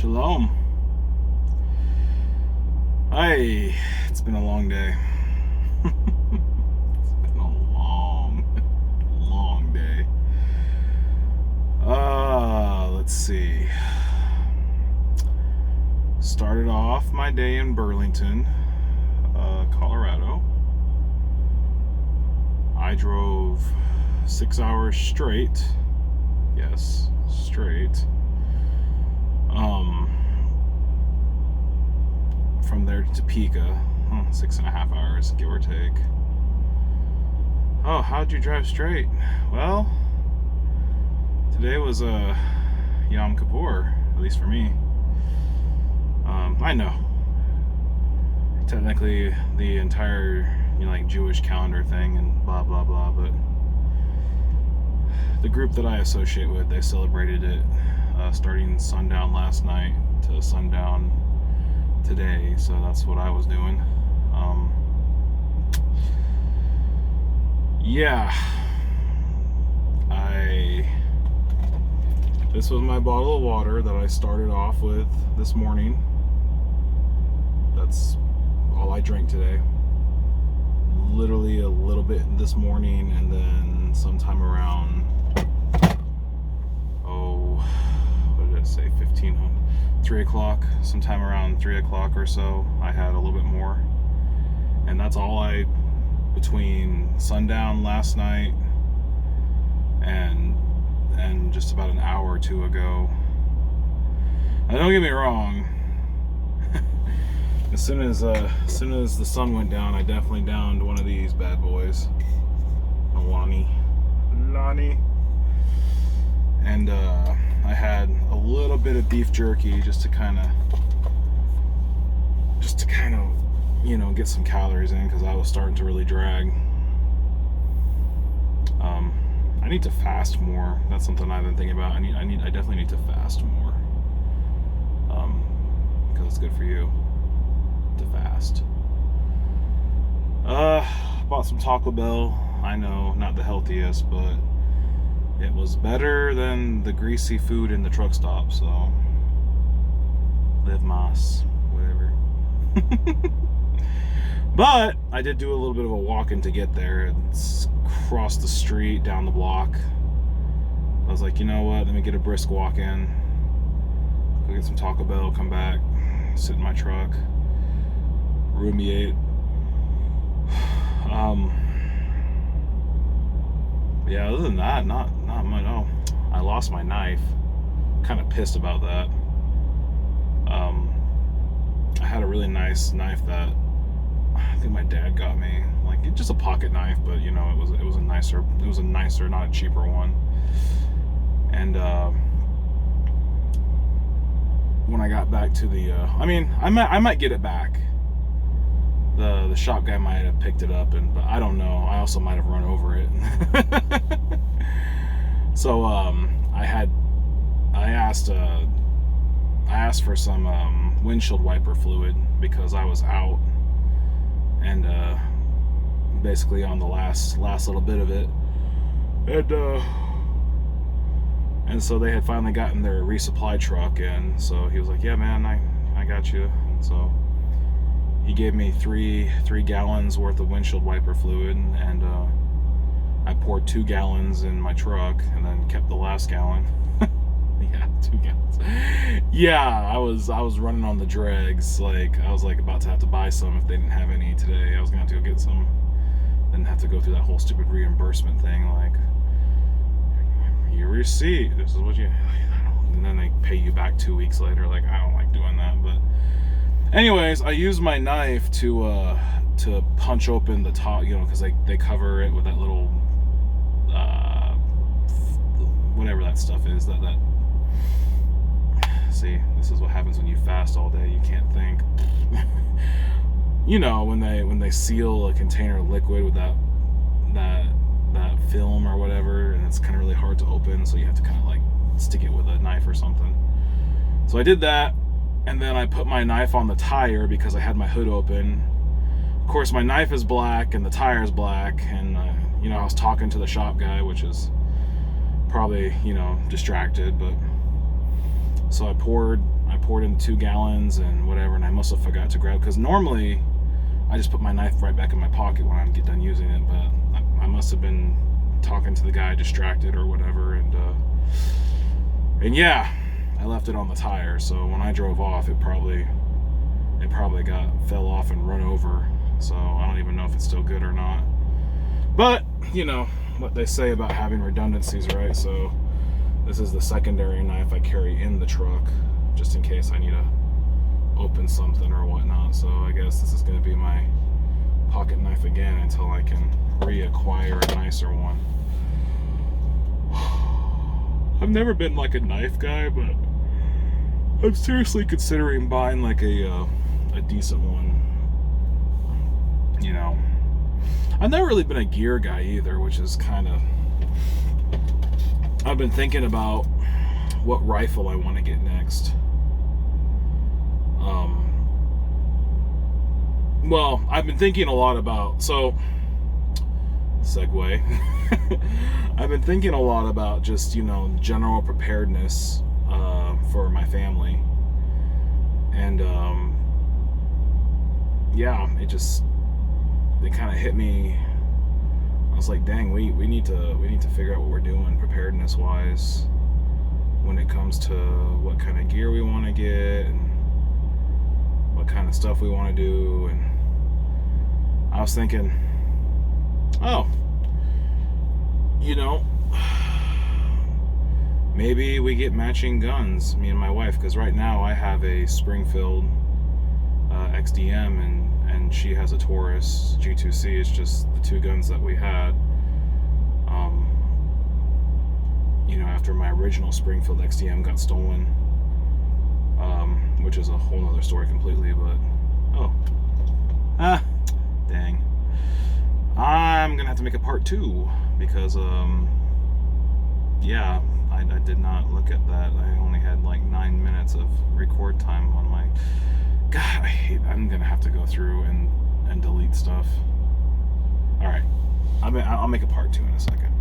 Shalom. Hi, it's been a long day. It's been a long day. Let's see. Started off my day in Burlington, Colorado. I drove 6 hours straight. Yes, straight. From there to Topeka, 6.5 hours, give or take. Oh, how'd you drive straight? Well, today was Yom Kippur, at least for me. I know, technically the entire Jewish calendar thing and blah blah blah, but the group that I associate with, they celebrated it starting sundown last night to sundown today, so that's what I was doing. This was my bottle of water that I started off with this morning. That's all I drank today. Literally a little bit this morning, and then sometime around, what did I say, 3 o'clock, sometime around 3 o'clock or so, I had a little bit more. And that's all between sundown last night and just about an hour or two ago. Now, don't get me wrong, as soon as the sun went down, I definitely downed one of these bad boys, a Lonnie, and I had a little bit of beef jerky just to kind of get some calories in, because I was starting to really drag. I need to fast more. That's something I've been thinking about. I definitely need to fast more, because it's good for you to fast. Bought some Taco Bell. I know, not the healthiest, but it was better than the greasy food in the truck stop, so live mas, whatever. But I did do a little bit of a walking to get there. It's across the street, down the block. I was like, you know what, let me get a brisk walk in, go get some Taco Bell, come back, sit in my truck, rumiate. Yeah, other than that, not much. Oh, I lost my knife. Kind of pissed about that. I had a really nice knife that I think my dad got me, just a pocket knife, but it was a nicer, not a cheaper one. And when I got back to the, I might get it back. The shop guy might have picked it up, but I don't know. I also might have run over it. So I asked for some windshield wiper fluid, because I was out and basically on the last little bit of it, and so they had finally gotten their resupply truck in. So he was like, yeah man, I got you. And so he gave me three gallons worth of windshield wiper fluid, and I poured 2 gallons in my truck and then kept the last gallon. Yeah, 2 gallons. Yeah, I was running on the dregs. I was about to have to buy some if they didn't have any today. I was gonna have to go get some. Didn't have to go through that whole stupid reimbursement thing, your receipt, this is what you, and then they pay you back 2 weeks later. I don't like doing that. But anyways, I used my knife to punch open the top, because they cover it with that little whatever that stuff is, that see, this is what happens when you fast all day. You can't think. When they seal a container of liquid with that film or whatever, and it's kind of really hard to open, so you have to kind of stick it with a knife or something. So I did that, and then I put my knife on the tire because I had my hood open. Of course, my knife is black and the tire is black, and I was talking to the shop guy, which is probably distracted, but so I poured I poured in 2 gallons and whatever, and I must have forgot to grab, because normally I just put my knife right back in my pocket when I get done using it, but I must have been talking to the guy, distracted or whatever, and yeah, I left it on the tire. So when I drove off, it probably fell off and run over. So I don't even know if it's still good or not. But you know what they say about having redundancies, right? So this is the secondary knife I carry in the truck, just in case I need to open something or whatnot. So I guess this is going to be my pocket knife again until I can reacquire a nicer one. I've never been like a knife guy, but I'm seriously considering buying like a decent one. You know, I've never really been a gear guy either, which is kind of, I've been thinking about what rifle I want to get next. Well, I've been thinking a lot about, so segue. I've been thinking a lot about just, you know, general preparedness for my family, and yeah, it kind of hit me. I was like, dang, we need to figure out what we're doing preparedness wise when it comes to what kind of gear we want to get and what kind of stuff we want to do. And I was thinking, oh, you know, maybe we get matching guns, me and my wife, because right now I have a Springfield XDM and she has a Taurus G2C. It's just the 2 guns that we had. You know, after my original Springfield XDM got stolen, which is a whole other story completely, but dang. I'm gonna have to make a part 2 because yeah, I did not look at that. I only had like 9 minutes of record time on my, God, I'm gonna have to go through and delete stuff. All right, I'll make a part 2 in a second.